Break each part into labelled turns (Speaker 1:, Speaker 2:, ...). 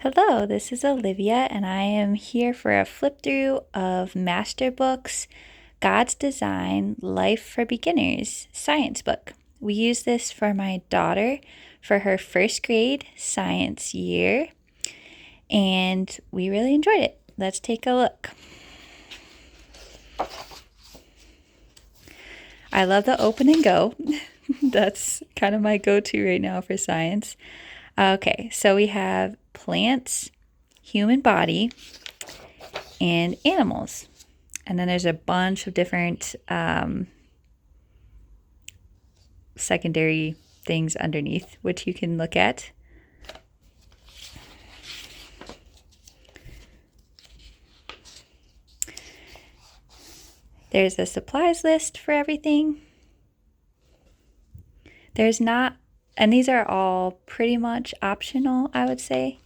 Speaker 1: Hello, this is Olivia, and I am here for a flip through of Masterbooks God's Design Life for Beginners science book. We use this for my daughter for her first grade science year, and we really enjoyed it. Let's take a look. I love the open and go. That's kind of my go-to right now for science. Okay, so we have plants, human body, and animals. And then there's a bunch of different secondary things underneath, which you can look at. There's a supplies list for everything. There's not, and these are all pretty much optional, I would say.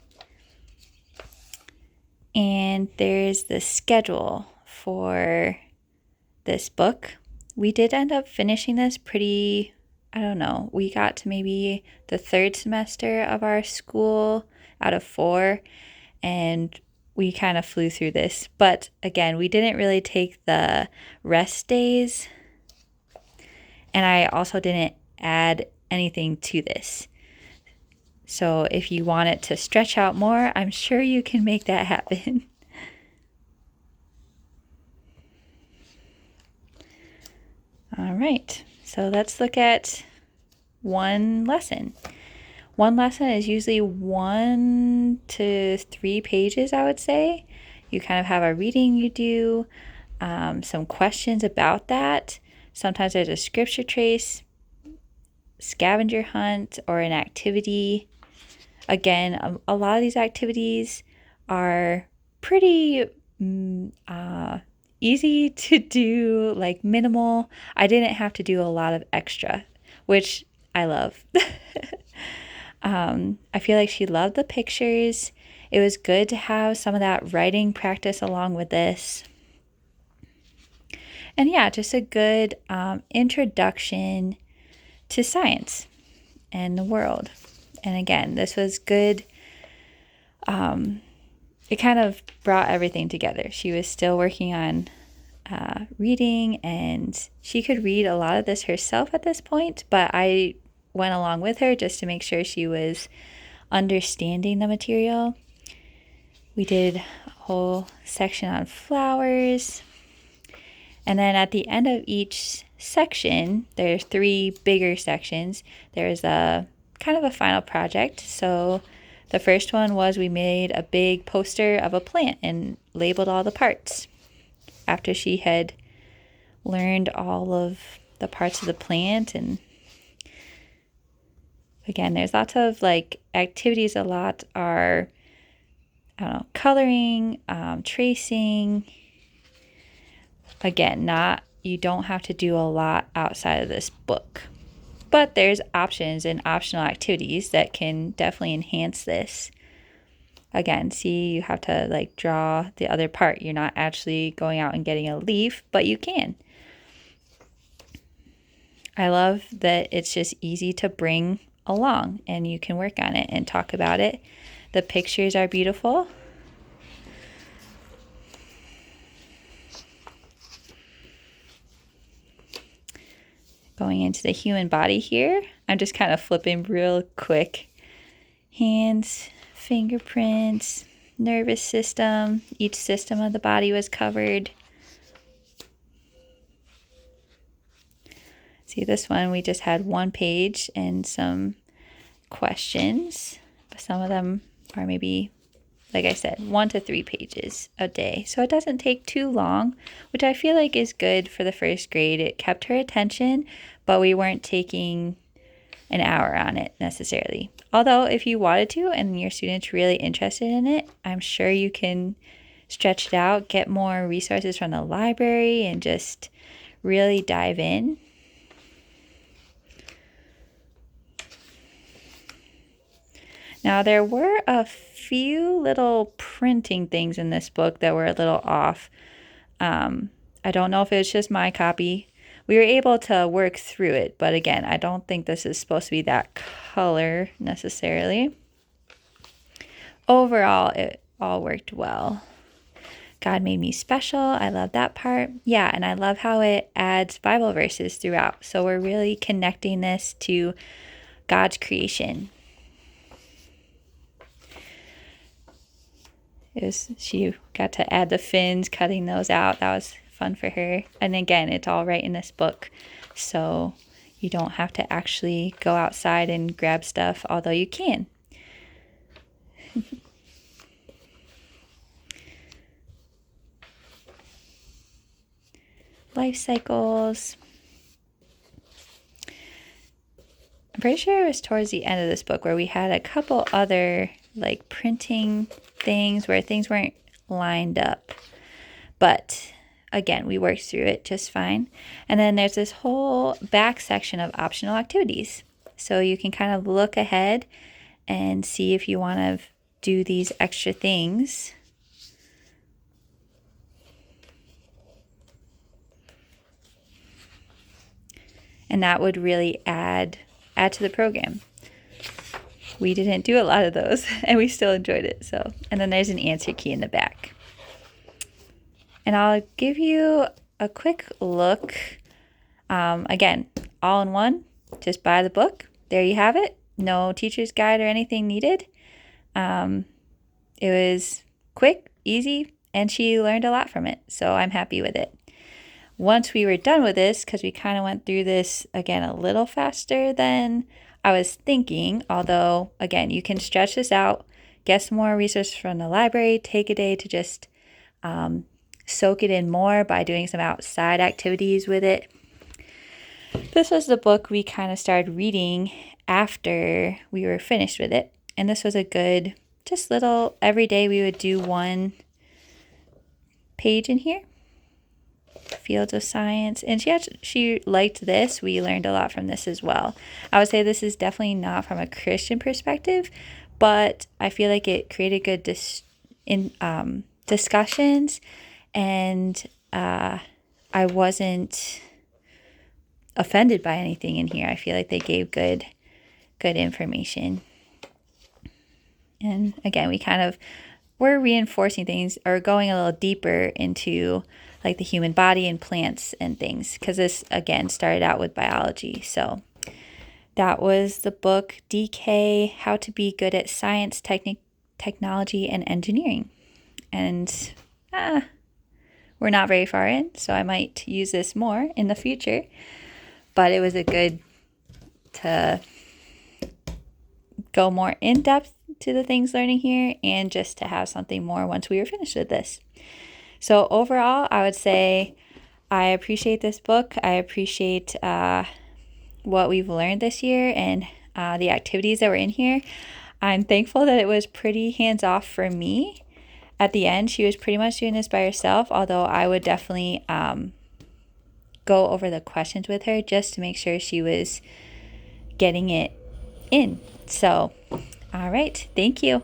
Speaker 1: And there's the schedule for this book. We did end up finishing this pretty, I don't know, we got to maybe the third semester of our school out of 4, and we kind of flew through this. But again, we didn't really take the rest days, and I also didn't add anything to this. So if you want it to stretch out more, I'm sure you can make that happen. All right, so let's look at one lesson. One lesson is usually 1 to 3 pages, I would say. You kind of have a reading you do, some questions about that. Sometimes there's a scripture trace, scavenger hunt, or an activity. Again, a lot of these activities are pretty easy to do, like minimal. I didn't have to do a lot of extra, which I love. I feel like she loved the pictures. It was good to have some of that writing practice along with this. And yeah, just a good introduction to science and the world. And again, this was good. It kind of brought everything together. She was still working on reading, and she could read a lot of this herself at this point, but I went along with her just to make sure she was understanding the material. We did a whole section on flowers. And then at the end of each section, there's 3 bigger sections. There's a kind of a final project. So the first one was we made a big poster of a plant and labeled all the parts. After she had learned all of the parts of the plant, and again, there's lots of like activities. A lot are, I don't know, coloring, tracing. Again, you don't have to do a lot outside of this book, but there's options and optional activities that can definitely enhance this. Again, see, you have to like draw the other part. You're not actually going out and getting a leaf, but you can. I love that it's just easy to bring along and you can work on it and talk about it. The pictures are beautiful. Going into the human body here, I'm just kind of flipping real quick. Hands, fingerprints, nervous system. Each system of the body was covered. See, this one we just had 1 page and some questions, but some of them are maybe, like I said, 1 to 3 pages a day. So it doesn't take too long, which I feel like is good for the first grade. It kept her attention, but we weren't taking an hour on it necessarily. Although if you wanted to and your student's really interested in it, I'm sure you can stretch it out, get more resources from the library, and just really dive in. Now, there were a few little printing things in this book that were a little off. I don't know if it was just my copy. We were able to work through it, but again, I don't think this is supposed to be that color necessarily. overall, it all worked well. God made me special. I love that part. Yeah, and I love how it adds Bible verses throughout. So we're really connecting this to God's creation. She got to add the fins, cutting those out. That was fun for her. And again, it's all right in this book. So you don't have to actually go outside and grab stuff, although you can. Life cycles. I'm pretty sure it was towards the end of this book where we had a couple other like printing things where things weren't lined up. But again, we worked through it just fine. And then there's this whole back section of optional activities. So you can kind of look ahead and see if you want to do these extra things. And that would really add to the program. We didn't do a lot of those and we still enjoyed it. So, and then there's an answer key in the back. And I'll give you a quick look. Again, all in one, just buy the book. There you have it. No teacher's guide or anything needed. It was quick, easy, and she learned a lot from it. So I'm happy with it. Once we were done with this, because we kind of went through this again a little faster than I was thinking, although again, you can stretch this out, get some more resources from the library, take a day to just soak it in more by doing some outside activities with it. This was the book we kind of started reading after we were finished with it. And this was a good, just little, every day we would do one page in here. Fields of Science. And she liked this. We learned a lot from this as well. I would say this is definitely not from a Christian perspective, but I feel like it created good discussions, and I wasn't offended by anything in here. I feel like they gave good information. And again, we're reinforcing things or going a little deeper into like the human body and plants and things, because this again started out with biology. So that was the book DK, How to Be Good at Science, Technology, and Engineering. And we're not very far in, so I might use this more in the future. But it was a good to go more in depth to the things learning here, and just to have something more once we were finished with this. So overall, I would say I appreciate this book. I appreciate what we've learned this year and the activities that were in here. I'm thankful that it was pretty hands-off for me. At the end, she was pretty much doing this by herself, although I would definitely go over the questions with her just to make sure she was getting it in. So, all right. Thank you.